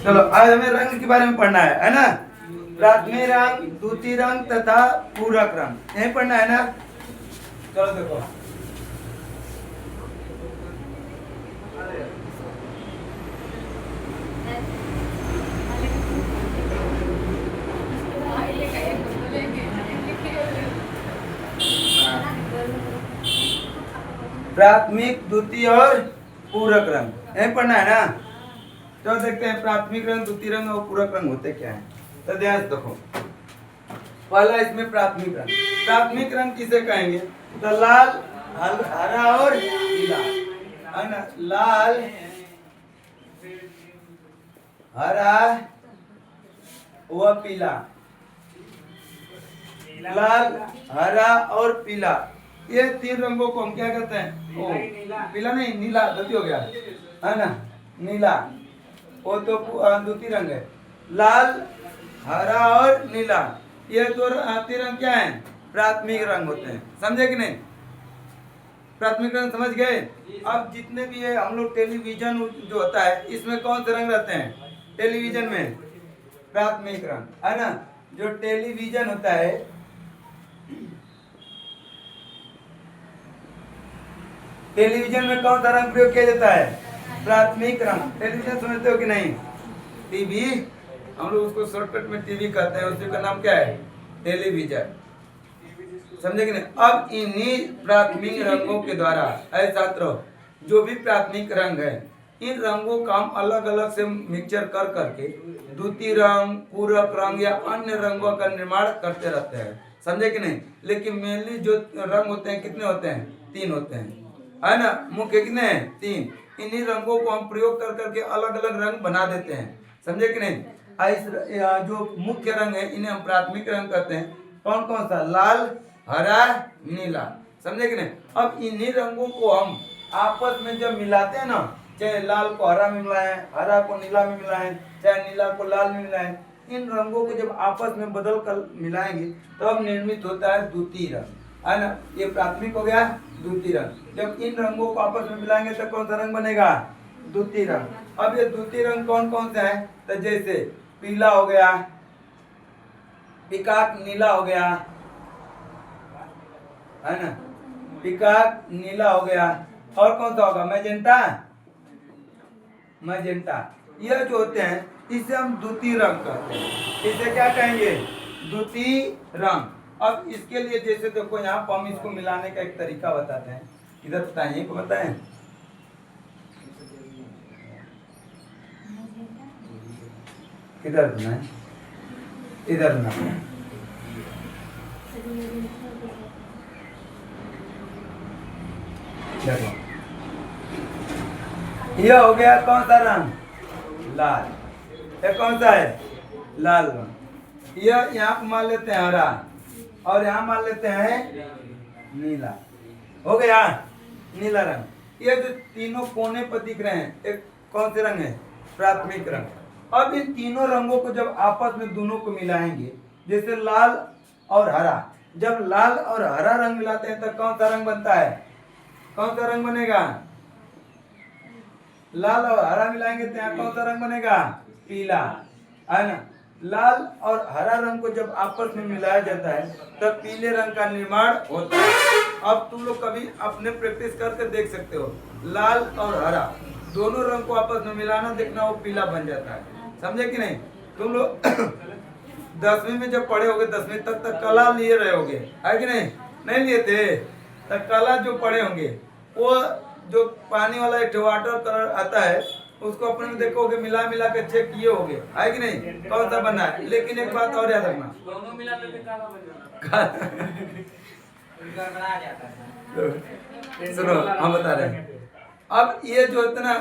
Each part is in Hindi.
चलो आज हमें रंग के बारे में पढ़ना है ना। प्राथमिक रंग, द्वितीय रंग तथा पूरक रंग यही पढ़ना है ना। चलो देखो प्राथमिक, द्वितीय और पूरक रंग यही पढ़ना है ना। तो देखते हैं प्राथमिक रंग, द्वितीय रंग और पूरक रंग होते क्या है। तो ध्यान से देखो, पहला इसमें प्राथमिक रंग। प्राथमिक रंग किसे कहेंगे? तो लाल, हरा और पीला है ना। लाल, हरा व पीला, लाल, हरा और पीला, ये तीन रंगों को हम क्या कहते हैं? ओ, पीला नहीं, नीला, गलती हो गया है ना। नीला वो तो द्वितीय रंग है। लाल, हरा और नीला, ये दो तीन रंग क्या है? प्राथमिक रंग होते हैं। समझे कि नहीं? प्राथमिक रंग समझ गए। अब जितने भी है हम लोग टेलीविजन जो होता है इसमें कौन से रंग रहते हैं? टेलीविजन में प्राथमिक रंग है ना। जो टेलीविजन होता है, टेलीविजन में कौन सा रंग प्रयोग किया जाता है? प्राथमिक रंग। टेलीविजन समझते हो कि नहीं? टीवी, हम लोग उसको शॉर्टकट में टीवी कहते हैं, उसी का नाम क्या है? टेलीविजन। समझे कि नहीं? अब इन्हीं प्राथमिक रंगों के द्वारा ऐसे छात्रों, जो भी प्राथमिक रंग है इन रंगों का हम अलग अलग से मिक्सचर कर करके द्वितीय रंग, पूरक रंग या अन्य रंगों का निर्माण करते रहते हैं। समझे कि नहीं? लेकिन मेनली जो रंग होते हैं कितने होते हैं? तीन होते हैं है ना। मुख्य कितने हैं? तीन। इन्हीं रंगों को हम प्रयोग कर करके अलग अलग रंग बना देते हैं। समझे कि नहीं? जो मुख्य रंग है इन्हें हम प्राथमिक रंग कहते हैं। कौन कौन सा? लाल, हरा, नीला। समझे कि नहीं? अब इन्हीं रंगों को हम आपस में जब मिलाते हैं ना, चाहे लाल को हरा में मिलाएं, हरा को नीला में मिलाएं, चाहे नीला को लाल में मिलाएं, इन रंगों को जब आपस में बदल कर मिलाएंगे तब निर्मित होता है द्वितीय रंग है ना। ये प्राथमिक हो गया, द्वितीय रंग। जब इन रंगों को आपस में मिलाएंगे तो कौन सा रंग बनेगा? द्वितीय रंग। अब ये द्वितीय रंग कौन कौन से हैं? तो जैसे पीला हो गया, पिकाक नीला हो गया है ना, पिकाक नीला हो गया। और कौन सा होगा? Magenta, magenta. यह जो होते हैं इसे हम द्वितीय रंग कहते हैं। इसे क्या कहेंगे? द्वितीय रंग। अब इसके लिए जैसे देखो यहाँ पर हम इसको मिलाने का एक तरीका बताते हैं। इधर बताइए, को बताएं। किधर बनाए? इधर बनाए। देखो यह हो गया कौन सा रंग? लाल। ये कौन सा है? लाल रंग। यह यहाँ पर मान लेते हैं हरा और यहाँ मान लेते हैं नीला। हो गया नीला रंग। ये जो तीनों कोने पर दिख रहे हैं एक कौन से रंग है? प्राथमिक रंग। अब इन तीनों रंगों को जब आपस में दोनों को मिलाएंगे, जैसे लाल और हरा, जब लाल और हरा रंग मिलाते हैं तो कौन सा रंग बनता है? कौन सा रंग बनेगा? लाल और हरा मिलाएंगे तो यहाँ कौन सा रंग बनेगा? पीला है ना। लाल और हरा रंग को जब आपस में मिलाया जाता है तब पीले रंग का निर्माण होता है। अब तुम लोग कभी अपने प्रैक्टिस करके देख सकते हो, लाल और हरा दोनों रंग को आपस में मिलाना, देखना वो पीला बन जाता है। समझे कि नहीं? तुम लोग 10वीं में जब पढ़े होगे, 10वीं तक कला लिए रहे होगे है कि नहीं? नहीं लिए थे? तो कला जो पढ़े होंगे वो जो पानी वाला एक वाटर कलर आता है उसको अपने में देखोगे, मिला मिला के चेक किए होगे है कि नहीं? कौन सा बना है। लेकिन एक बात और याद रखना, दोनों मिला के काला बन जाता। सुनो हम बता रहे हैं। अब ये जो इतना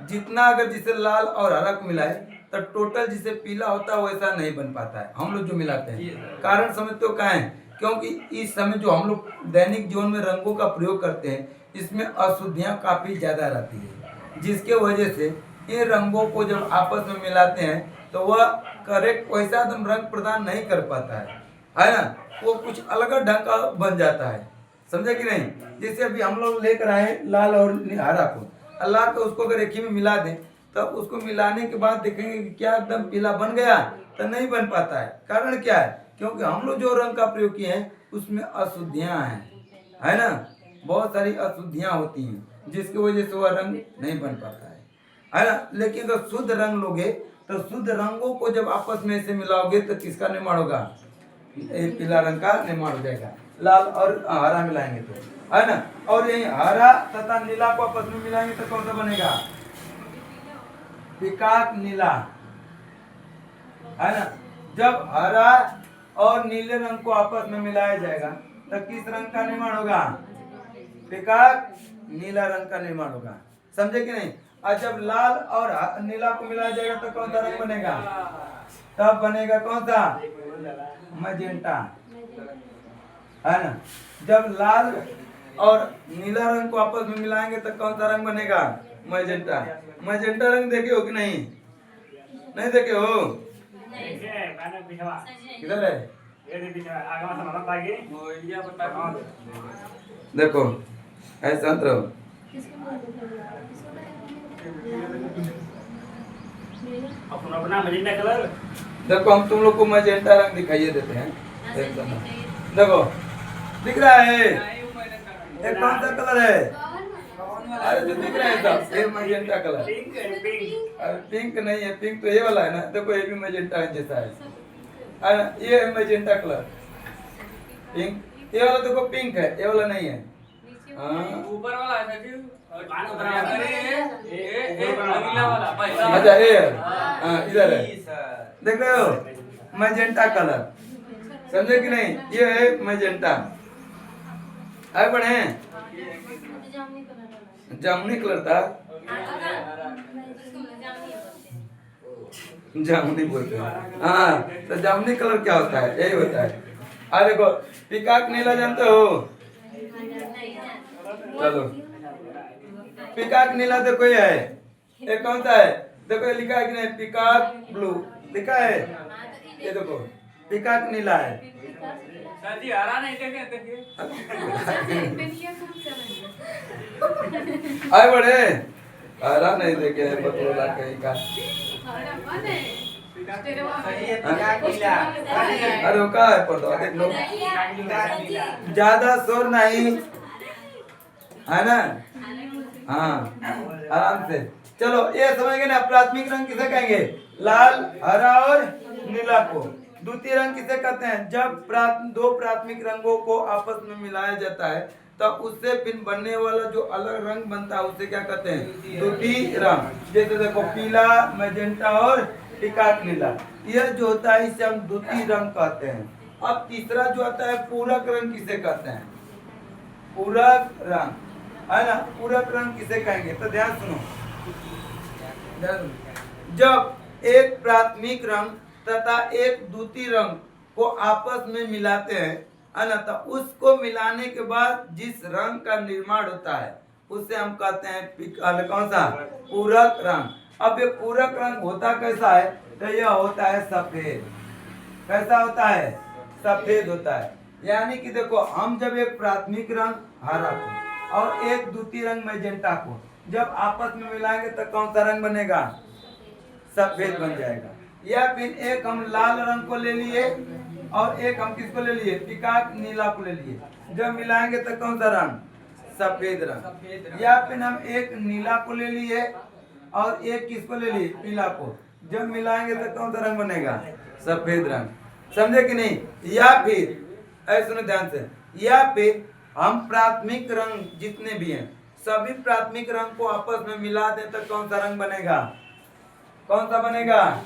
जितना अगर जिसे लाल और हरा को मिलाए तो टोटल जिसे पीला होता है वैसा नहीं बन पाता है। हम लोग जो मिलाते हैं कारण समझते हो क्या है? क्योंकि इस समय जो हम लोग दैनिक जीवन में रंगों का प्रयोग करते हैं इसमें अशुद्धियाँ काफी ज्यादा रहती है, जिसके वजह से इन रंगों को जब आपस में मिलाते हैं तो वह करेक्ट वैसा एकदम रंग प्रदान नहीं कर पाता है ना। वो कुछ अलग ढंग का बन जाता है। समझे कि नहीं? जैसे अभी हम लोग लेकर आए लाल और हरा को, अल्लाह को उसको अगर एक ही में मिला दें तब उसको मिलाने के बाद देखेंगे कि क्या एकदम पीला बन गया, तो नहीं बन पाता है। कारण क्या है? क्योंकि हम लोग जो रंग का प्रयोग किए हैं उसमें अशुद्धियां हैं, है ना, बहुत सारी अशुद्धियां होती हैं जिसकी वजह से वह रंग नहीं बन पाता है ना। लेकिन अगर शुद्ध रंग लोगे तो शुद्ध रंगों को जब आपस में से मिलाओगे तो किसका निर्माण होगा? पीला रंग का निर्माण हो जाएगा। लाल और हरा मिलाएंगे तो, है ना। और यही हरा तथा नीला को आपस में मिलाएंगे तो कौन सा बनेगा? पीकाक नीला, है ना। जब हरा और नीले रंग को आपस में मिलाया जाएगा तो किस रंग का निर्माण होगा? पीकाक नीला रंग का निर्माण होगा। समझे कि नहीं? और जब लाल और नीला को मिलाया जाएगा तो कौन सा रंग बनेगा? तब बनेगा कौन सा? मजेंटा, है ना। जब लाल और नीला रंग को आपस में मिलाएंगे तो कौन सा रंग बनेगा? मजेंटा। मजेंटा रंग देखे हो कि नहीं? नहीं देखे हो? किधर है? देखो ऐसा रहो। अपना मजेंटा कलर देखो हम तुम लोग को मजेंटा रंग दिखाइए देते हैं। देखो दिख रहा है? ये कौन सा कलर है? अरे जो दिख रहा है सब ये मजेंटा कलर। अरे पिंक नहीं है, पिंक तो ये वाला है ना। देखो ये भी मजेंटा जैसा है। ये है मजेंटा कलर, पिंक। ये वाला देखो पिंक है, ये वाला नहीं है। ऊपर वाला है सचिव, अगला वाला अच्छा ये इधर है, देख रहे हो? मजेंटा कलर, समझे कि नहीं? ये है मजेंटा। आगे बढ़े। जामुनी कलर था, जामुनी बोलते हैं। हाँ तो जामुनी कलर क्या होता है? यही होता है। देखो पीकाक नीला जानते हो? चलो पीकाक नीला देखो ये है, ये कौन सा है? देखो ये लिखा है कि नहीं? पीकाक ब्लू लिखा है। ये देखो पीकाक नीला है। सर जी हरा नहीं देखे आए बड़े हरा नहीं देखे बतौला कहीं का। अरे का है पर्दा देख लो, ज्यादा शोर नहीं, है ना। हाँ आराम से चलो। ये समझेंगे ना? प्राथमिक रंग किसे कहेंगे? लाल, हरा और नीला को। द्वितीय रंग किसे कहते हैं? जब दो प्राथमिक रंगों को आपस में मिलाया जाता है तब उससे फिर बनने वाला जो अलग रंग बनता है उसे क्या कहते हैं? द्वितीय रंग। जैसे देखो पीला, मैजेंटा और पीकाक नीला, यह जो होता है इसे हम द्वितीय रंग कहते हैं। अब तीसरा जो आता है पूरक रंग किसे कहते हैं? पूरक रंग, है ना। पूरक रंग किसे कहेंगे? तो ध्यान सुनो। जब एक प्राथमिक रंग तथा एक द्वितीय रंग को आपस में मिलाते हैं, है ना, तो उसको मिलाने के बाद जिस रंग का निर्माण होता है उसे हम कहते हैं कौन सा? पूरक रंग। अब ये पूरक रंग होता कैसा है? तो यह होता है सफेद। कैसा होता है? सफेद होता है। यानी कि देखो हम जब एक प्राथमिक रंग हरा को और एक द्वितीय रंग मैजेंटा को जब आपस में मिलाएंगे तो कौन सा रंग बनेगा? सफेद बन जाएगा। या फिर एक हम लाल रंग को ले लिए और एक हम किसको ले लिए? पीकाक नीला को ले लिए, जब मिलाएंगे तो कौन सा रंग? सफेद रंग। या फिर हम एक नीला को ले लिए और एक किसको ले लिए? पीला को, जब मिलाएंगे तो कौन सा रंग बनेगा? सफेद रंग। समझे कि नहीं? या फिर ऐसे सुनो ध्यान से, या फिर हम प्राथमिक रंग जितने भी हैं सभी प्राथमिक रंग को आपस में मिला दें तो कौन सा रंग बनेगा? कौन सा बनेगा?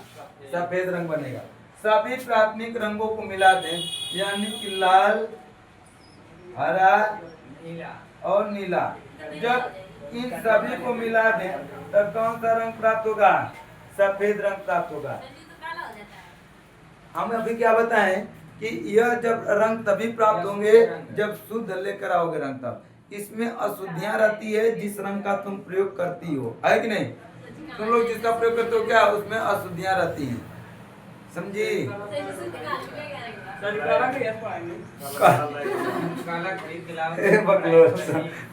सफेद रंग बनेगा। सभी प्राथमिक रंगों को मिला दें यानी कि लाल, हरा और नीला, जब इन सभी को मिला दें तो कौन सा रंग प्राप्त होगा? सफेद रंग प्राप्त होगा। हम अभी क्या बताएं कि यह जब रंग तभी प्राप्त होंगे जब शुद्ध लेकर आओगे रंग। तब इसमें अशुद्धियां रहती है जिस रंग का तुम प्रयोग करती हो, है कि नहीं? तुम लोग जिसका प्रयोग करते हो क्या उसमें अशुद्धियां रहती हैं। समझी? सर काला के यस पाएंगे काला खरीद दिलाओ बकलोल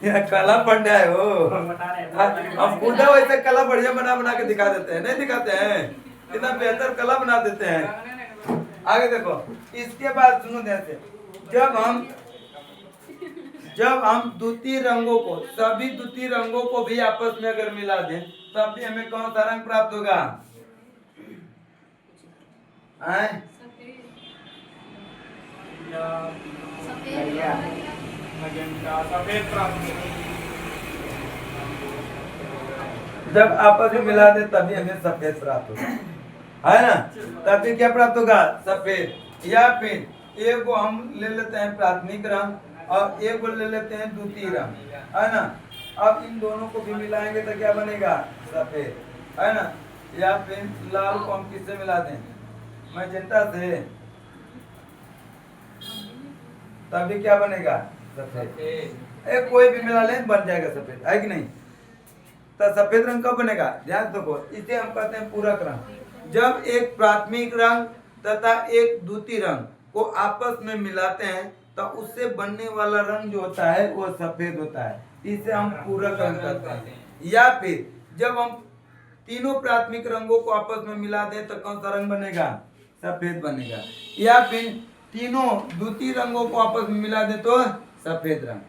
यहाँ काला पंडा है वो। बता रहे हम खुद वैसे कला बढ़िया बना बना के दिखा देते हैं, नहीं दिखाते हैं? इतना बेहतर कला बना देते हैं। आगे देखो, इसके बाद सुनो ध्यान से, जब हम द्वितीय रंगों को, सभी द्वितीय रंगों को भी आपस में अगर मिला दें तब भी हमें कौन सा रंग प्राप्त होगा? सफेद प्राप्त जब आपस में मिला दे तभी हमें सफेद प्राप्त होगा, है ना? तभी क्या प्राप्त होगा? सफेद। या फिर एक को हम ले लेते हैं प्राथमिक रंग और एक को ले लेते हैं द्वितीय रंग, है ना? अब इन दोनों को भी मिलाएंगे तो क्या बनेगा? सफेद, है ना? या फिर लाल को हम किससे मिला दें? मैजेंटा से, तभी क्या बनेगा? सफेद। कोई भी मिला लें बन जाएगा सफेद, है कि नहीं? तो सफेद रंग कब बनेगा? ध्यान रखो, इसे हम कहते हैं पूरक रंग। जब एक प्राथमिक रंग तथा एक द्वितीय रंग को आपस में मिलाते हैं तो उससे बनने वाला रंग जो होता है वो सफेद होता है, इसे हम पूरक रंग कहते हैं। या फिर जब हम तीनों प्राथमिक रंगों को आपस में मिला दें तो कौन सा रंग बनेगा? सफेद बनेगा। या फिर तीनों द्वितीय रंगों को आपस में मिला दें तो सफेद रंग।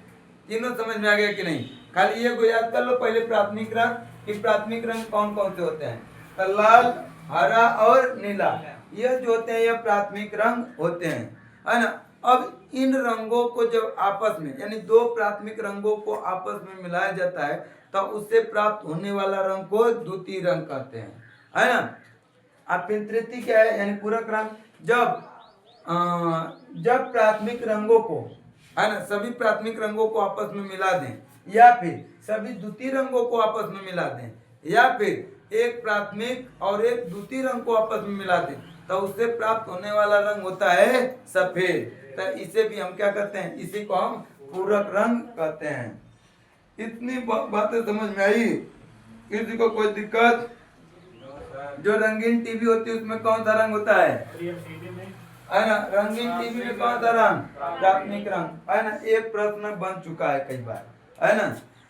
तीनों समझ में आ गया कि नहीं? खाली ये को याद कर लो पहले प्राथमिक रंग कि प्राथमिक रंग कौन कौन से होते हैं? तो लाल, हरा और नीला, ये जो होते हैं ये प्राथमिक रंग होते हैं, है ना? अब इन रंगों को जब आपस में, यानी दो प्राथमिक रंगों को आपस में मिलाया जाता है तो उससे प्राप्त होने वाला रंग को द्वितीय रंग कहते हैं, है ना? अब फिर तृतीय क्या है? यानी पूरक रंग। जब प्राथमिक रंगों को, है ना, सभी प्राथमिक रंगों को आपस में मिला दें, या फिर सभी द्वितीय रंगों को आपस में मिला दें, या फिर एक प्राथमिक और एक द्वितीय रंग को आपस में मिला दें तो उससे प्राप्त होने वाला रंग होता है सफेद। तो इसे भी हम क्या कहते हैं? इसी को हम पूरक रंग कहते हैं। इतनी बातें समझ में आई? किसी को कोई दिक्कत? जो रंगीन टीवी होती है उसमें कौन सा रंग होता है? है ना? रंगीन टीवी में कौन सा रंग? प्राथमिक रंग, है ना? एक प्रश्न बन चुका है कई बार, है ना,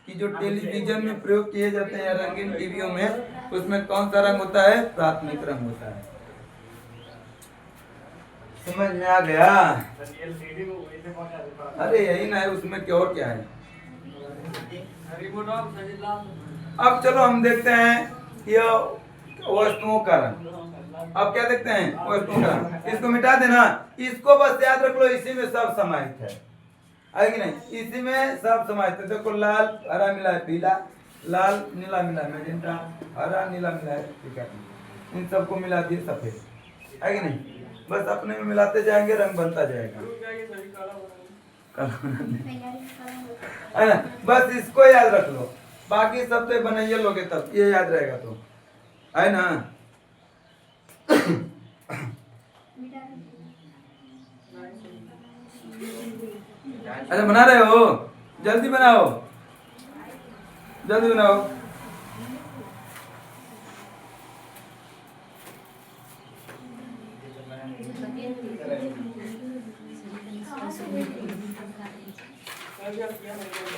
कि जो टेलीविजन में प्रयोग किए जाते हैं रंगीन टीवियों में, उसमें कौन सा रंग होता है? प्राथमिक रंग होता है। समझ में आ गया? अरे यही ना है, उसमें क्या और क्या है? अब चलो हम देखते हैं ये वस्तुओं का रंग। अब क्या देखते हैं? वस्तुओं का रंग। इसको मिटा देना, इसको बस याद रख लो, इसी में सब समाहित है कि नहीं? इसी में सब समाहित है। देखो, लाल हरा मिला है पीला, लाल नीला मिला है मैजेंटा, हरा नीला मिला है, ठीक है, इन सबको मिला दिए सफेद, है कि नहीं? बस अपने में मिलाते जाएंगे, रंग बनता जाएगा, है ना? बस इसको याद रख लो, बाकी सब तो बनाइए लोगे तब ये याद रहेगा, तो है ना? अच्छा, बना रहे हो? जल्दी बनाओ, जल्दी बनाओ।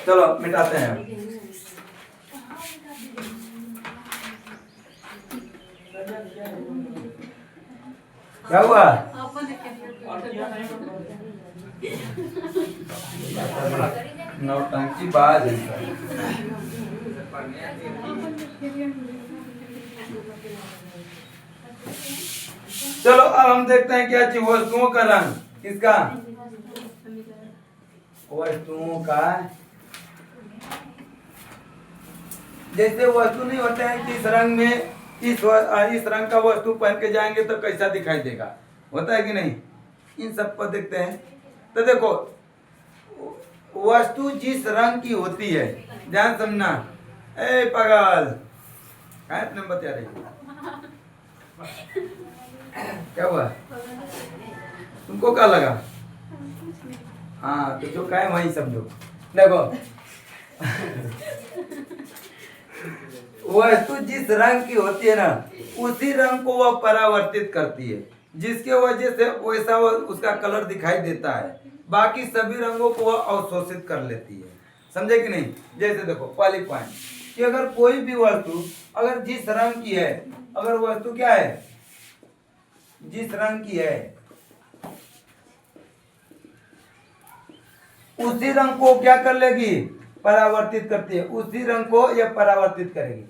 चलो मिटाते हैं। क्या हुआ? नौटंकी बाज है। चलो अब हम देखते हैं क्या चीज वस्तुओं का रंग। किसका? वस्तुओं का। जैसे वस्तु नहीं होते हैं कि इस रंग में इस रंग का वस्तु पहन के जाएंगे तो कैसा दिखाई देगा, होता है कि नहीं? इन सब पर देखते हैं तो देखो, वस्तु जिस रंग की होती है, ध्यान समझना। ए पागल, क्या अपने बता रही? क्या हुआ? तुमको क्या लगा? हाँ, तो जो कहे वही समझो। देखो, वस्तु जिस रंग की होती है ना, उसी रंग को वह परावर्तित करती है। जिसके वजह से वैसा उसका कलर दिखाई देता है। बाकी सभी रंगों को वह अवशोषित कर लेती है। समझे कि नहीं? जैसे देखो पहली पॉइंट कि अगर कोई भी वस्तु अगर जिस रंग की है, अगर वस्तु क्या है, जिस रंग की है, उसी रंग को क्या कर लेगी? परावर्तित करती है। उसी रंग को यह परावर्तित करेगी,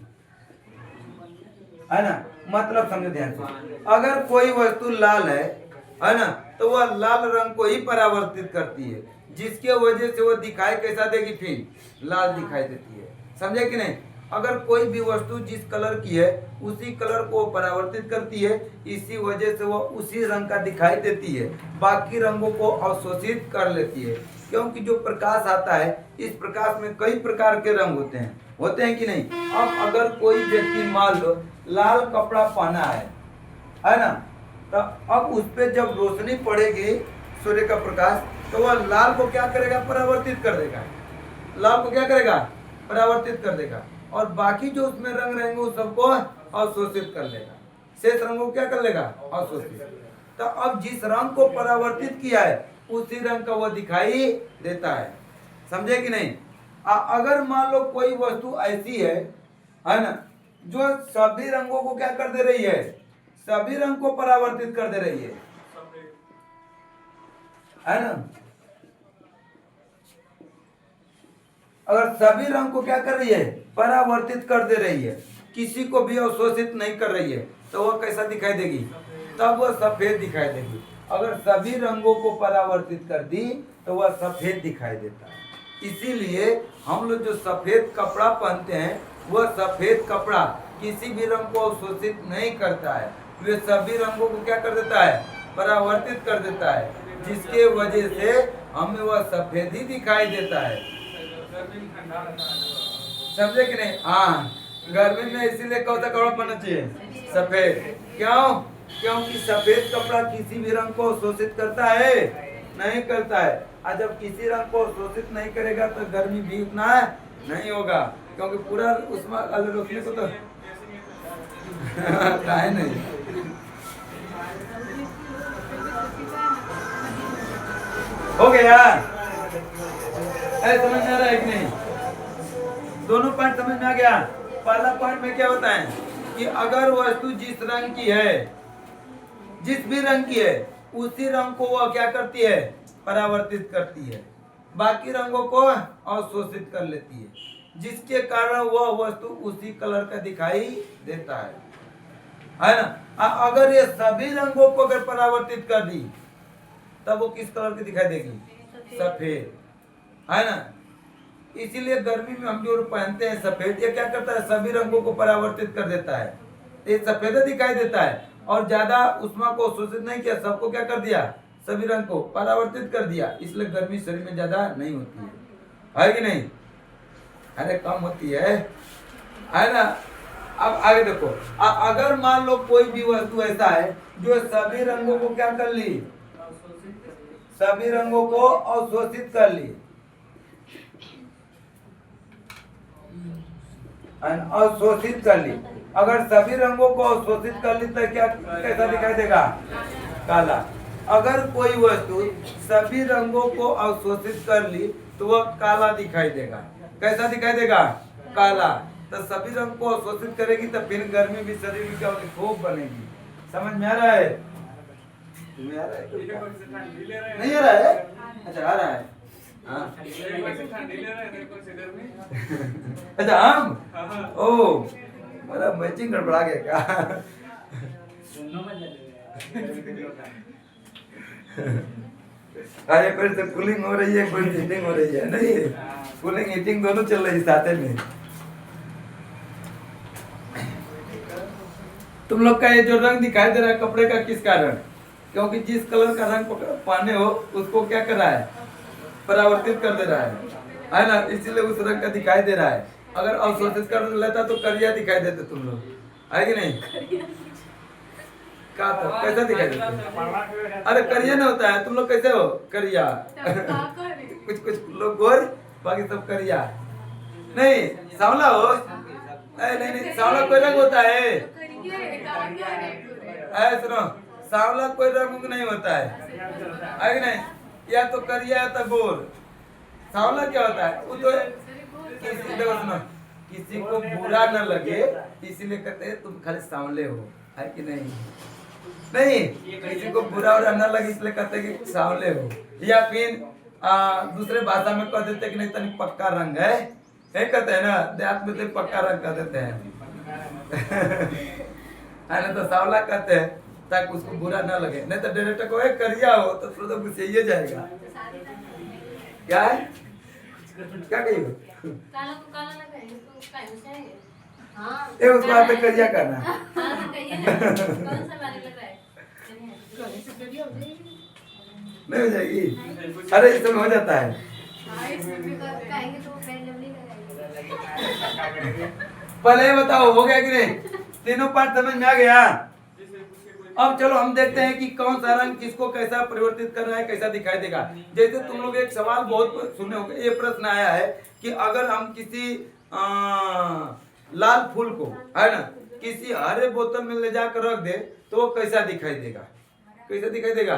है ना? मतलब समझो ध्यान से, अगर कोई वस्तु लाल है ना, तो वह लाल रंग को ही परावर्तित करती है, जिसके वजह से वह दिखाई कैसा देगी? फिर लाल दिखाई देती है। समझे कि नहीं? अगर कोई भी वस्तु जिस कलर की है उसी कलर को परावर्तित करती है, इसी वजह से वह उसी रंग का दिखाई देती है, बाकी रंगों को अवशोषित कर लेती है। क्योंकि जो प्रकाश आता है, इस प्रकाश में कई प्रकार के रंग होते हैं कि नहीं? अब अगर कोई व्यक्ति मान लो लाल कपड़ा पहना है ना, तो अब उस पे जब रोशनी पड़ेगी सूर्य का प्रकाश, तो वह लाल को क्या करेगा? परावर्तित कर देगा। लाल को क्या करेगा? परावर्तित कर देगा, और बाकी जो उसमें रंग रहेंगे उस सबको अवशोषित कर लेगा। शेष रंगों को क्या कर लेगा? अवशोषित। तो अब जिस रंग को परावर्तित किया है उसी रंग का वह दिखाई देता है। समझे कि नहीं? अगर मान लो कोई वस्तु ऐसी है ना, जो सभी रंगों को क्या कर दे रही है? सभी रंग को परावर्तित कर दे रही है ना? अगर सभी रंग को क्या कर रही है? परावर्तित कर दे रही है, किसी को भी अवशोषित नहीं कर रही है, तो वह कैसा दिखाई देगी? तब वह सफेद दिखाई देगी। अगर सभी रंगों को परावर्तित कर दी तो वह सफेद दिखाई देता है। इसीलिए हम लोग जो सफेद कपड़ा पहनते हैं, वह सफेद कपड़ा किसी भी रंग को अवशोषित नहीं करता है, वे सभी रंगों को क्या कर देता है? परावर्तित कर देता है, जिसके वजह से हमें वह सफेद ही दिखाई देता है। समझे कि नहीं? हाँ, गर्मी में इसीलिए कौन सा कपड़ा पहनना चाहिए? सफेद। क्यों? क्योंकि सफेद कपड़ा किसी भी रंग को शोषित करता है? नहीं करता है। और जब किसी रंग को शोषित नहीं करेगा तो गर्मी भी उतना नहीं होगा, क्योंकि पूरा उसमें रोशनी को तो काहे नहीं। हो गया? समझ में आ रहा है कि नहीं? दोनों पॉइंट समझ में आ गया? पहला पॉइंट में क्या होता है कि अगर वस्तु जिस रंग की है, जिस भी रंग की है, उसी रंग को वह क्या करती है? परावर्तित करती है, बाकी रंगों को अवशोषित कर लेती है, जिसके कारण वह वस्तु उसी कलर का दिखाई देता है ना? अगर ये सभी रंगों को अगर परावर्तित कर दी तब वो किस कलर की दिखाई देगी? सफेद, है ना? इसीलिए गर्मी में हम जो पहनते हैं सफेद, ये क्या करता है? सभी रंगों को परावर्तित कर देता है, ये सफेद दिखाई देता है, और ज्यादा उष्मा को अवशोषित नहीं किया, सबको क्या कर दिया? सभी रंग को परावर्तित कर दिया। इसलिए गर्मी शरीर में ज्यादा नहीं होती है कि नहीं? अरे कम होती है ना? अब आगे देखो, अगर मान लो कोई भी वस्तु ऐसा है जो सभी रंगों को क्या कर ली? सभी रंगों को अवशोषित कर ली, अवशोषित कर ली। अगर सभी रंगों को अवशोषित कर ली तो क्या कैसा दिखाई देगा? काला। अगर कोई वस्तु सभी रंगों को अवशोषित कर ली तो वह काला दिखाई देगा। कैसा दिखाई देगा? काला। तो सभी रंग को अवशोषित करेगी तो फिर गर्मी भी शरीर की क्या होगी? खूब बनेगी। समझ में आ रहा है? तुम्हें आ रहा है? नहीं आ रहा है? अच्छा आ रहा है। अच्छा हम ओ मेरा मैचिंग गड़बड़ा गया क्या? अरे फिर से कूलिंग हो रही है, फिर हीटिंग हो रही है। नहीं, कूलिंग हीटिंग दोनों चल रही साथ में। तुम लोग का ये जो रंग दिखाई दे रहा है कपड़े का, किस कारण? क्योंकि जिस कलर का रंग पहने हो उसको क्या कर रहा है? परावर्तित कर दे रहा है ना? इसीलिए उस रंग का दिखाई दे रहा है। अगर अवशोषित कर लेता तो करिया दिखाई देते तुम लोग, है कि नहीं? क्या तो कैसा दिखाई देता? अरे करिया ना होता है, तुम लोग कैसे हो? करिया। कुछ कुछ लोग गोर, बाकी सब करिया। नहीं सांवला हो? नहीं, सांवला कोई रंग होता है? सुनो, सांवला कोई रंग नहीं होता है कि नहीं? या तो करिया या तो गोर। सांवला क्या होता है? वो तो किसी को बुरा न लगे इसीलिए कहते हैं तुम खाली सांवले हो, है कि नहीं? नहीं, किसी को बुरा और न लगे इसलिए कहते हैं कि सांवले हो। या फिर दूसरे भाषा में कह देते कि नहीं तनी पक्का रंग है, कहते हैं ना, देहात में तो पक्का रंग कह देते हैं है ना, तो सांवला कहते हैं ताकि उसको बुरा ना लगे। नहीं तो डायरेक्टर को करिया हो तो थोड़ा तो गुस्से जाएगा। क्या है, क्या कहिए? काला तो काला ना कहे तो काहे से है? हां ये उस बात पे करिया करना। हां तो कहिए ना, कौन सा बारी लग रहा है? कौन से करिया हो जाएगी? नहीं हो जाएगी, अरे इसमें हो जाता है। हां इसमें भी कहेंगे तो पहले नहीं लगाएंगे। पहले ये बताओ हो गया कि नहीं? तीनों पार्ट समझ में आ गया? अब चलो हम देखते हैं कि कौन सा रंग किसको कैसा परिवर्तित कर रहा है, कैसा दिखाई देगा। जैसे तुम लोग एक सवाल बहुत सुने होंगे, ये प्रश्न आया है कि अगर हम किसी लाल फूल को, है ना, किसी हरे बोतल में ले जाकर रख दे तो वो कैसा दिखाई देगा? कैसा दिखाई देगा?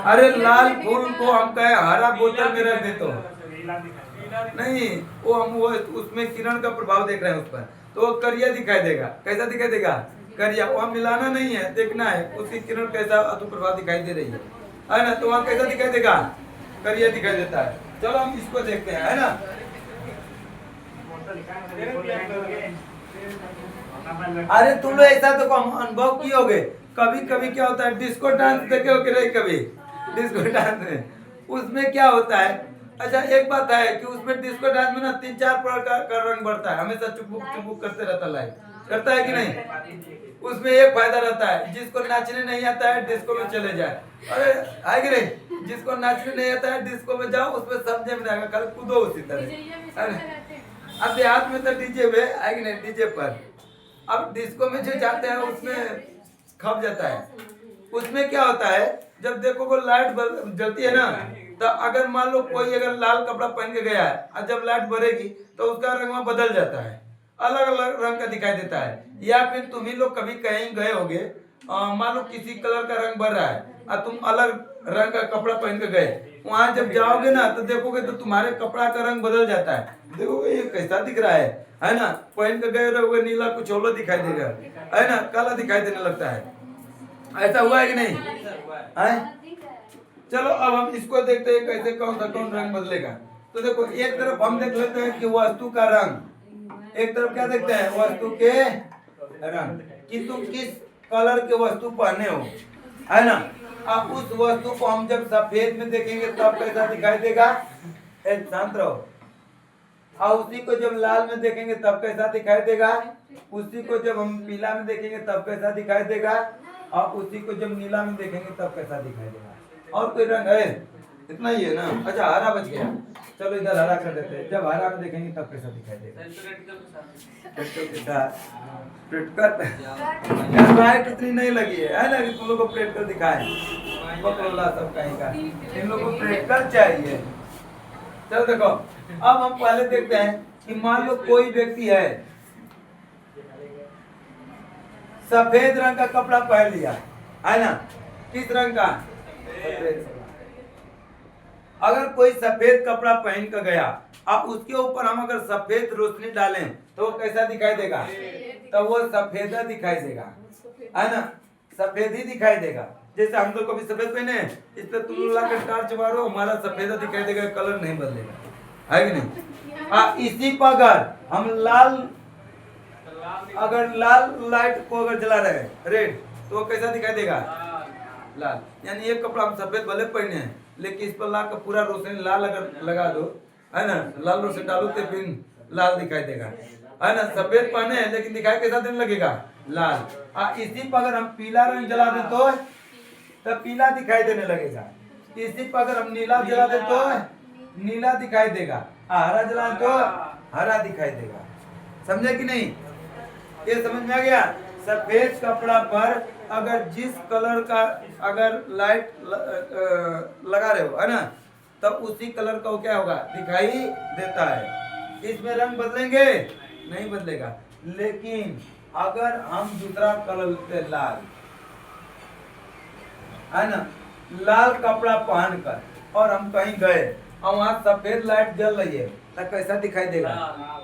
अरे लाल फूल को हम कहे हरा बोतल में रख दे तो नहीं, वो उसमें किरण का प्रभाव देख रहे हैं उस पर, तो वो करिया दिखाई देगा। कैसा दिखाई देगा? करिया। वहाँ मिलाना नहीं है, देखना है उसकी किरण कैसा अतु प्रभाव दिखाई दे रही है ना, तो वहाँ कैसा दिखाई देगा? करिया दिखाई देता है। चलो हम इसको देखते हैं, है ना। अरे तुम लोग ऐसा तो हम अनुभव किए होगे, कभी कभी क्या होता है, डिस्को डांस देखे हो कि नहीं? कभी डिस्को डांस में उसमें क्या होता है, अच्छा एक बात है कि उसमें डिस्को डांस में ना 3-4 प्रकार का रंग बढ़ता है, हमेशा चुपुक चुपुक करते रहता लाइट, करता है कि नहीं? उसमें एक फायदा रहता है, जिसको नाचने नहीं आता है डिस्को में चले जाए। अरे है कि नहीं? जिसको नाचने नहीं आता है डिस्को में जाओ, उसमें समझे में आएगा, कल कूदो उसी तरह। अब देहात में तो डीजे में है कि नहीं, डीजे पर। अब डिस्को में जो जाते हैं उसमें खप जाता है। उसमें क्या होता है, जब देखो वो लाइट जलती है ना, तो अगर मान लो कोई अगर लाल कपड़ा पहन के गया है और जब लाइट बढ़ेगी तो उसका रंग वहाँ बदल जाता है, अलग अलग रंग का दिखाई देता है। या फिर तुम ही लोग कभी कहीं गए होगे, मान लो किसी कलर का रंग बढ़ रहा है और तुम अलग रंग का कपड़ा पहन के गए, वहां जब जाओगे ना तो देखोगे तो तुम्हारे कपड़ा का रंग बदल जाता है। देखोगे ये कैसा दिख रहा है ना, पहन के गए रहोगे नीला कुछ और दिखाई देगा, है ना, काला दिखाई देने लगता है। ऐसा हुआ है कि नहीं? है? चलो अब हम इसको देखते हैं कैसे कौन रंग बदलेगा। तो देखो एक तरफ हम देख लेते हैं कि वस्तु का रंग, एक तरफ क्या देखते हैं, वस्तु के रंग, कि तुम किस कलर के वस्तु पहने हो, है ना। अब उस वस्तु को हम जब सफेद में देखेंगे तब कैसा दिखाई देगा? एक शांत रहो। और उसी को जब लाल में देखेंगे तब कैसा दिखाई देगा? उसी को जब हम पीला में देखेंगे तब कैसा दिखाई देगा? और उसी को जब नीला में देखेंगे तब कैसा दिखाई देगा? और कोई रंग है? इतना ही है ना। अच्छा हरा बच गया, चलो इधर हरा कर देते हैं। जब हरा में देखेंगे तब कैसा दिखाई देगा? लाइट इतनी नहीं लगी है ना कि तुम लोग को प्रैक्टिकल दिखाए, सब कहीं का इन लोग को प्रैक्टिकल चाहिए। चलो देखो अब हम पहले देखते हैं कि मान लो कोई व्यक्ति है, सफेद रंग का कपड़ा पहन लिया, है ना। किस रंग का? अगर कोई सफेद कपड़ा पहन कर गया, अब उसके ऊपर हम अगर सफेद रोशनी डालें तो वो कैसा दिखाई देगा? तो वो सफेद दिखाई देगा, है ना, सफेद ही दिखाई देगा। जैसे हम लोग कभी सफेद पहने, इस पर तुम लोग लाकर टार्च मारो, हमारा सफेद दिखाई देगा, कलर नहीं बदलेगा, है कि नहीं? इसी पर अगर हम अगर लाल लाइट को अगर जला रहे हैं रेड, तो वो कैसा दिखाई देगा? लाल। यानी एक कपड़ा हम सफेद भले पहने हैं, लेकिन इस पर ला कर पूरा रोशनी लाल अगर लगा दो, है ना, लाल रोशनी डालो तो फिर लाल दिखाई देगा, है ना। सफेद पहने हैं लेकिन दिखाई कैसा देने लगेगा? लाल। इसी पर अगर हम पीला रंग जला दे तो पीला दिखाई देने लगेगा। इसी पर अगर हम नीला जला दे तो नीला दिखाई देगा, हरा जला तो हरा दिखाई देगा। समझे कि नहीं? ये समझ में आ गया? सफेद कपड़ा पर अगर जिस कलर का अगर लाइट लगा रहे हो, है ना, तब उसी कलर का क्या होगा? दिखाई देता है। इसमें रंग बदलेंगे? नहीं बदलेगा। लेकिन अगर हम दूसरा कलर लेते लाल, है ना, लाल कपड़ा पहनकर और हम कहीं गए और वहाँ सफेद लाइट जल रही है तो कैसा दिखाई देगा?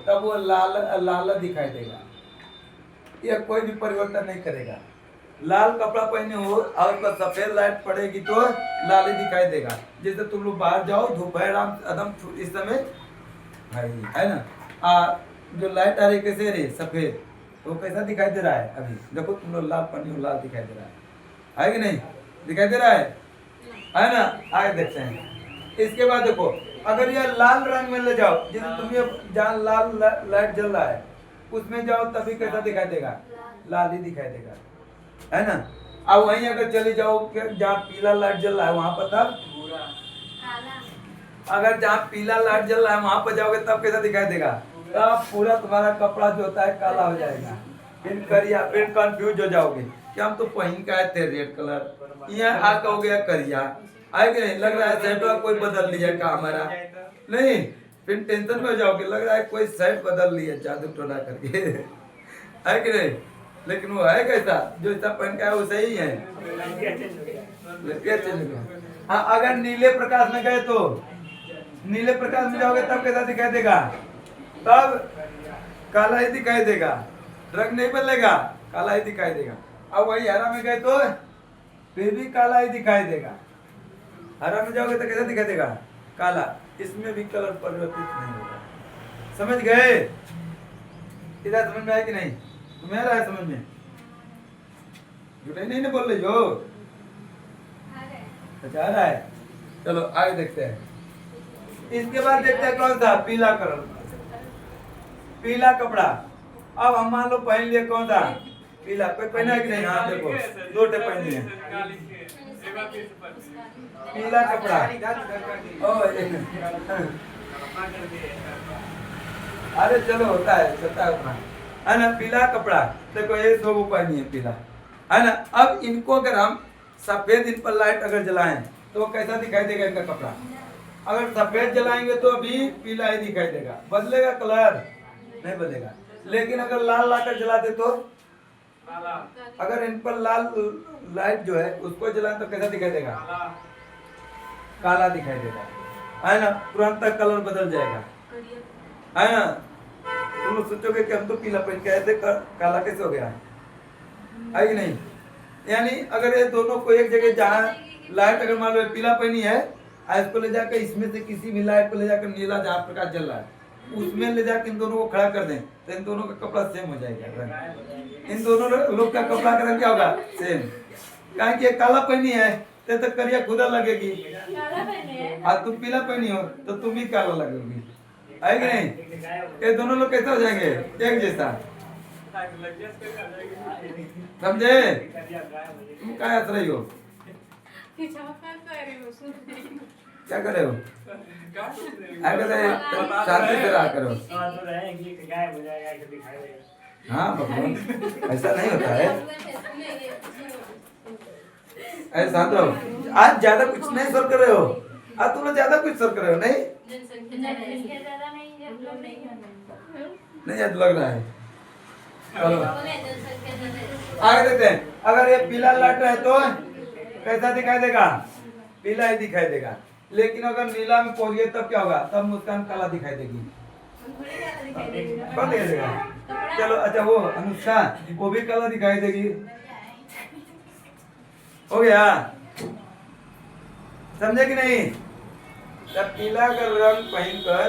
तब वो लाल लाल दिखाई देगा। यह कोई भी परिवर्तन नहीं करेगा। लाल कपड़ा पहने हो और पर सफेद लाइट पड़ेगी तो लाल ही दिखाई देगा। जैसे तुम लोग बाहर जाओ दोपहर एकदम इस समय है ना, जो लाइट आ रही कैसे रही सफेद, वो कैसा दिखाई दे रहा है? अभी देखो तुम लोग लाल पहने हो, लाल दिखाई दे रहा है कि नहीं? दिखाई दे रहा है ना? आगे देखते हैं। इसके बाद देखो, अगर यह लाल रंग में ले जाओ, जैसे तुम्हें जहाँ लाल लाइट जल रहा है उसमें जाओ तभी कैसा दिखाई देगा? लाल ही दिखाई देगा, है ना। अब वहीं अगर चले जाओ जहाँ पीला लाइट जल रहा है वहां पर, तब अगर जहाँ पीला लाइट जल रहा है वहां पर जाओगे तब कैसा दिखाई देगा? तब पूरा तुम्हारा कपड़ा जो होता है काला हो जाएगा, फिर करिया, फिर कंफ्यूज हो जाओगे कि हम तो पहन के आए थे रेड कलर, यहाँ आके हो गया करिया, आए कि नहीं? लग रहा है शर्ट कोई बदल लिया का हमारा, नहीं, फिर टेंशन में हो जाओगे, लग रहा है कोई शर्ट बदल लिया जादू टोना करके, है कि नहीं? लेकिन वो है कैसा? जो ऐसा पहन का है वो सही है। हाँ, अगर नीले प्रकाश में गए तो नीले प्रकाश में जाओगे तब कैसा दिखाई देगा? तब काला ही दिखाई देगा, रंग नहीं बदलेगा, काला ही दिखाई देगा। अब वही हरा में गए तो फिर भी काला ही दिखाई देगा। हरा में जाओगे तो कैसा दिखाई देगा? काला। इसमें भी कलर परिवर्तित नहीं होगा। समझ गए? इधर समझ में आया कि नहीं? तुम्हें आ रहा है समझ में? झूठे नहीं ना बोल रही हो? अच्छा आ रहा है। चलो आगे देखते हैं। इसके बाद देखते हैं कौन सा? पीला कलर, पीला कपड़ा। अब हम मान लो पहन लिए कौन सा? पीला। कोई पहना है कि नहीं? हाँ देखो, दो टे पहन लिए पीला कपड़ा। अरे चलो होता है, चलता है उतना, है ना। पीला कपड़ा देखो, ये दो पहनी है पीला, है ना। अब इनको अगर हम सफेद इन पर लाइट अगर जलाएं तो कैसा दिखाई देगा इनका कपड़ा? अगर सफेद जलाएंगे तो भी पीला ही दिखाई देगा, बदलेगा कलर नहीं बदलेगा। लेकिन अगर लाल लाकर जला दे तो, अगर इन पर लाल लाइट जो है उसको जलाएं तो कैसा दिखाई देगा? काला दिखाई देगा, है ना। तुरंत तक कलर बदल जाएगा, है ना। तुम लोग सोचोगे कि हम तो पीला पहन के आए थे, काला कैसे हो गया, है कि नहीं? यानी अगर ये दोनों को एक जगह जहाँ लाइट अगर मान लो पीला पहनी है, इसको ले जाकर इसमें से किसी भी लाइट को ले जाकर नीला जहाँ प्रकाश जल रहा है उसमें ले जाकर इन दोनों को खड़ा कर दें तो इन दोनों का कपड़ा सेम हो जाएगा रंग। इन दोनों लोग का कपड़ा का रंग क्या होगा? सेम। कहा कि काला पहनी है तो करिया खुदा लगेगी, और तुम पीला पहनी हो तो तुम भी काला लगेगी, है कि नहीं? ये दोनों लोग कैसे हो जाएंगे? एक जैसा। समझे? तुम क्या हंस रही हो? क्या कर रहे हो? शांति से रहा करो। हाँ भगवान, ऐसा नहीं होता है, ऐसा रहो। आज ज्यादा कुछ नहीं सर कर रहे हो, आज तुम लोग ज्यादा कुछ सर कर रहे हो, नहीं नहीं आज लग रहा है। चलो आगे देखते हैं। अगर ये पीला लाइट है तो कैसा दिखाई देगा? पीला ही दिखाई देगा। लेकिन अगर नीला में पहुंच तब क्या होगा? तब मुस्कान काला दिखाई देगी, कौन दिखाई देगा? चलो अच्छा, वो अनुष्का वो भी काला दिखाई देगी, हो गया? समझे कि नहीं? जब पीला का रंग पहनकर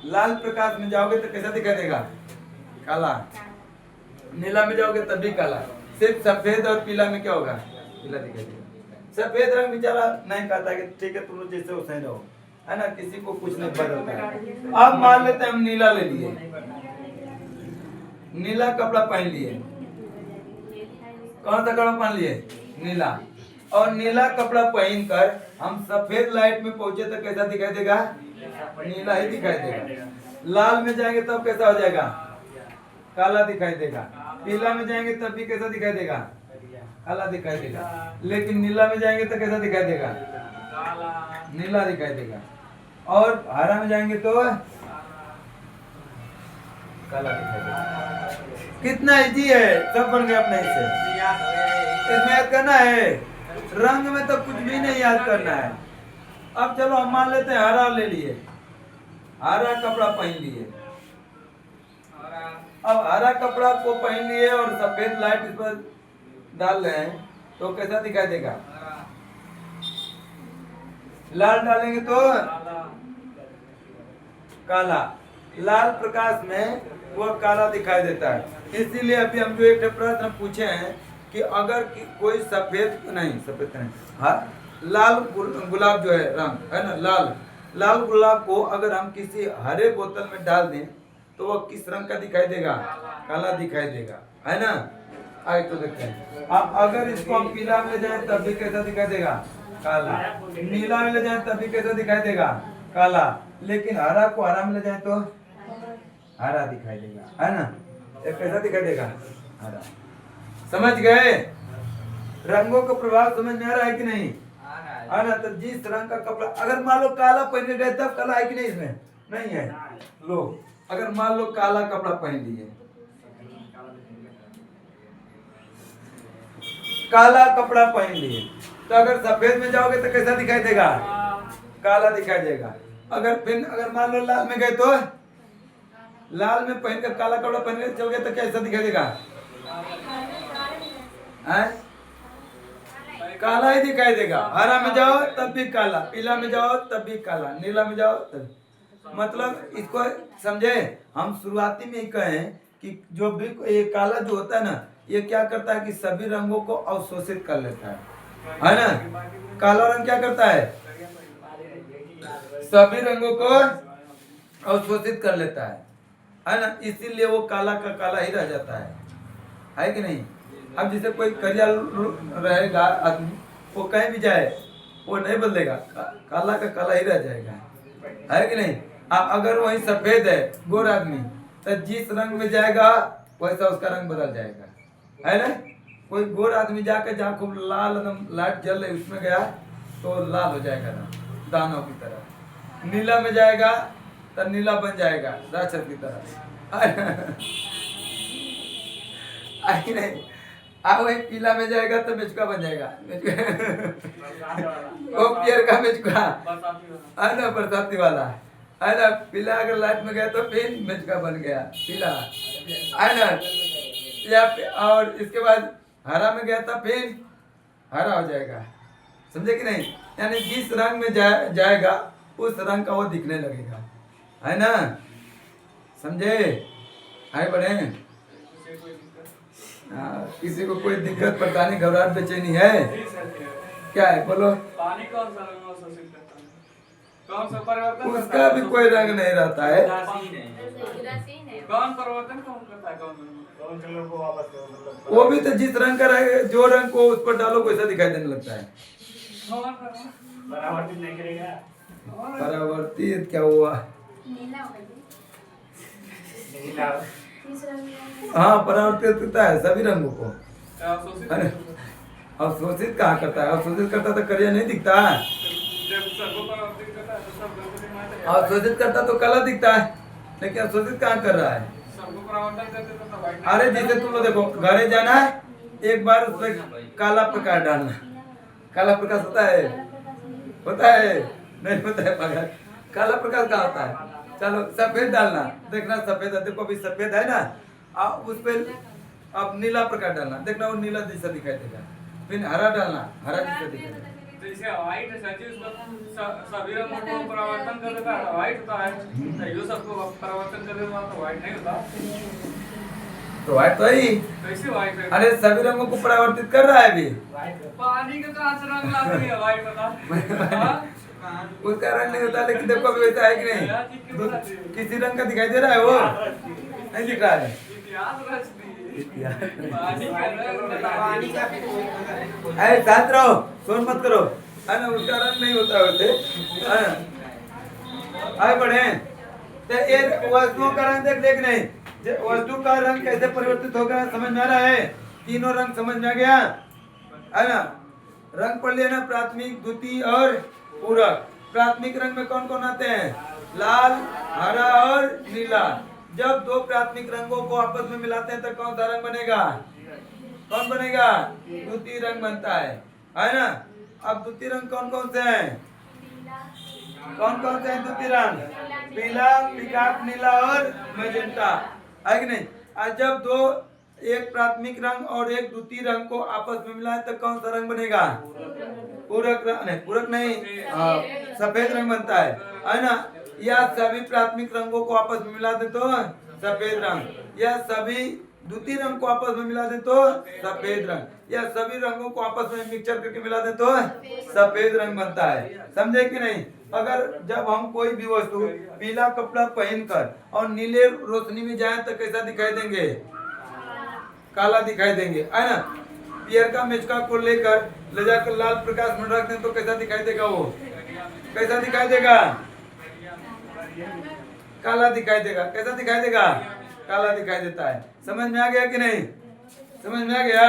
लाल प्रकाश में जाओगे तो कैसा दिखाई देगा? काला। नीला में जाओगे तब भी काला। सिर्फ सफेद और पीला में क्या होगा? पीला दिखाई देगा। सफेद रंग बेचारा नहीं कहता कि ठीक है तुम लोग जैसे वैसे रहो, है ना, किसी को कुछ नहीं बदलता है। अब मान लेते हैं हम नीला ले लिए, नीला कपड़ा पहन लिए। कौन सा कपड़ा पहन लिए? नीला। और नीला कपड़ा पहनकर हम सफेद लाइट में पहुंचे तो कैसा दिखाई देगा? नीला ही दिखाई देगा। लाल में जाएंगे तब कैसा हो जाएगा? काला दिखाई देगा। पीला में जाएंगे तब भी कैसा दिखाई देगा? काला दिखाई देगा। लेकिन नीला में जाएंगे तो कैसा दिखाई देगा? नीला दिखाई देगा। और हरा में जाएंगे तो काला दिखाई देगा। कितना इजी है, सब बन गया अपने से। याद हो गया इसमें याद करना है, रंग में तो कुछ भी नहीं याद करना है। अब चलो हम मान लेते हैं हरा ले लिए, हरा कपड़ा पहन लिए। अब हरा कपड़ा को पहन लिए और सफेद लाइट इस पर डाल रहे हैं तो कैसा दिखाई देगा? लाल डालेंगे तो काला, लाल प्रकाश में वो काला दिखाई देता है। इसीलिए अभी हम जो एक प्रश्न पूछे हैं कि अगर कोई सफेद नहीं, हाँ लाल गुलाब जो है रंग है ना, लाल गुलाब को अगर हम किसी हरे बोतल में डाल दें तो वो किस रंग का दिखाई देगा? काला दिखाई देगा, है ना। आगे तो देखते हैं। अब अगर इसको हम पीला में ले जाए तब भी कैसा दिखाई देगा? काला। नीला में ले जाए तब भी कैसा दिखाई देगा? काला। लेकिन हरा को हरा में ले जाए तो हरा दिखाई देगा, है ना। ये कैसा दिखाई देगा? हरा। समझ गए? रंगों का प्रभाव समझ में आ रहा है कि नहीं? है ना। तो जिस रंग का कपड़ा अगर मान लो काला पहन के गए तब काला है कि नहीं? इसमें नहीं है। लो अगर मान लो काला कपड़ा पहन लिए, काला कपड़ा पहन लिए, तो अगर सफेद में जाओगे तो कैसा दिखाई देगा? काला दिखाई देगा। अगर मान लो लाल में गए तो लाल में पहन कर काला कपड़ा पहन कर चल गए तो कैसा दिखाई देगा? काला ही दिखाई देगा। हरा में जाओ तब भी काला, पीला में जाओ तब भी काला, नीला में जाओ तब। मतलब इसको समझे, हम शुरुआती में ही कहें कि जो भी ये काला जो होता है ना, ये क्या करता है कि सभी रंगों को अवशोषित कर लेता है ना। काला रंग क्या करता है? सभी रंगों को अवशोषित कर लेता है ना। इसीलिए वो काला का काला ही रह जाता है कि नहीं। अब जैसे कोई करिया रहेगा आदमी, वो कहीं भी जाए वो नहीं बदलेगा, काला का काला ही रह जाएगा, है कि नहीं। अगर वही सफेद है गोर आदमी, तो जिस रंग में जाएगा वैसा उसका रंग बदल जाएगा, है ना। कोई गोर आदमी जाकर जहाँ खूब लाल लाइट जल रही उसमें गया तो लाल हो जाएगा ना, दानों की तरह। नीला में जाएगा तो नीला बन जाएगा राक्षस की तरह, है नहीं। वही पीला में जाएगा तो मेचुका बन जाएगा, वो पियर का मेचुका, है ना, बरसाती वाला, है ना। पीला अगर लाइट में गया तो फिर मेचुका बन गया पीला, है ना। या और इसके बाद हरा में गया था फिर हरा हो जाएगा, समझे कि नहीं। यानी जिस रंग में जाएगा उस रंग का वो दिखने लगेगा, है ना, समझे। आगे बढ़े। किसी को कोई दिक्कत परेशानी घबराहट बेचैनी है? क्या है बोलो। पानी कौन सा रंग अवशोषित करता है? कौन सा परिवर्तन? उसका भी कोई रंग नहीं रहता है। कौन परिवर्तन कौन करता है? कौन कलर को वापस मतलब वो भी तो जिस रंग का रहेगा, जो रंग को उस पर डालो वैसा दिखाई देने लगता है। परावर्तित नहीं करेगा। परावर्तित क्या हुआ? हाँ परावर्तित करता है सभी रंगों को। अवशोषित कहाँ करता है? अवशोषित करता तो करिया नहीं दिखता है। अवशोषित करता तो काला दिखता है, लेकिन अवशोषित कहाँ कर रहा है? अरे जैसे तुम लोग देखो, घरे जाना है एक बार उस पर काला प्रकाश डालना, काला प्रकाश होता है? होता है? नहीं होता है पगार। काला प्रकाश कहाँ होता है? चलो सफेद डालना, देखना सफेद है, देखो अभी सफेद है ना, आप उस पर अब नीला प्रकाश डालना, देखना वो नीला जैसा दिखाई देगा। फिर हरा डालना, हरा जैसा दिखाई जैसे व्हाइट है सचिव, उसका सभी रंगों को परिवर्तन कर देता है, व्हाइट होता है। तो ये सबको परिवर्तन कर देता तो व्हाइट नहीं होता। तो व्हाइट तो ही कैसे व्हाइट है? अरे सभी रंगों को परावर्तित कर रहा है अभी। पानी का कहाँ से रंग लाती है व्हाइट बता? उसका रंग नहीं होता, लेकिन देखो अभी वैसा है कि नहीं? किसी रंग का दिखाई दे रहा है? वो नहीं दिख रहा है। इतिहास रच दी। अरे शांत रहो, शोर मत करो, है ना। उसका रंग नहीं होता वैसे, आगे बढ़े। तो ये वस्तुओं का रंग देख नहीं, वस्तु का रंग कैसे परिवर्तित होगा समझ में आ रहा है? तीनों रंग समझ में आ गया, है ना। रंग पढ़ लिया ना, प्राथमिक, द्वितीय और पूरक। प्राथमिक रंग में कौन कौन आते हैं? लाल, हरा और नीला। जब दो प्राथमिक रंगों को आपस में मिलाते हैं तो कौन सा रंग बनेगा? कौन बनेगा? द्वितीय रंग बनता है ना। अब द्वितीय रंग कौन कौन से हैं? कौन कौन से हैं द्वितीय रंग? पीला, पीकॉक, नीला और मैजेंटा, है कि नहीं? और जब दो एक प्राथमिक रंग और एक द्वितीय रंग को आपस में मिलाए तो कौन सा रंग बनेगा? पूरक रंग नहीं, पूरक नहीं, सफेद रंग बनता है ना। या सभी प्राथमिक रंगों को आपस में मिला दे तो सफेद रंग, या सभी द्वितीय रंग को आपस में मिला दे तो सफेद रंग, या सभी रंगों को आपस में मिक्सचर करके मिला दे तो सफेद रंग बनता है। समझे कि नहीं? अगर जब हम कोई भी वस्तु पीला कपड़ा पहनकर और नीले रोशनी में जाए तो कैसा दिखाई देंगे? काला दिखाई देंगे, है ना। पियर का मिचका को लेकर ले जाकर लाल प्रकाश में रख दें तो कैसा दिखाई देगा? वो कैसा दिखाई देगा? काला दिखाई देगा। कैसा दिखाई देगा? काला दिखाई देता है। समझ में आ गया कि नहीं? समझ में आ गया?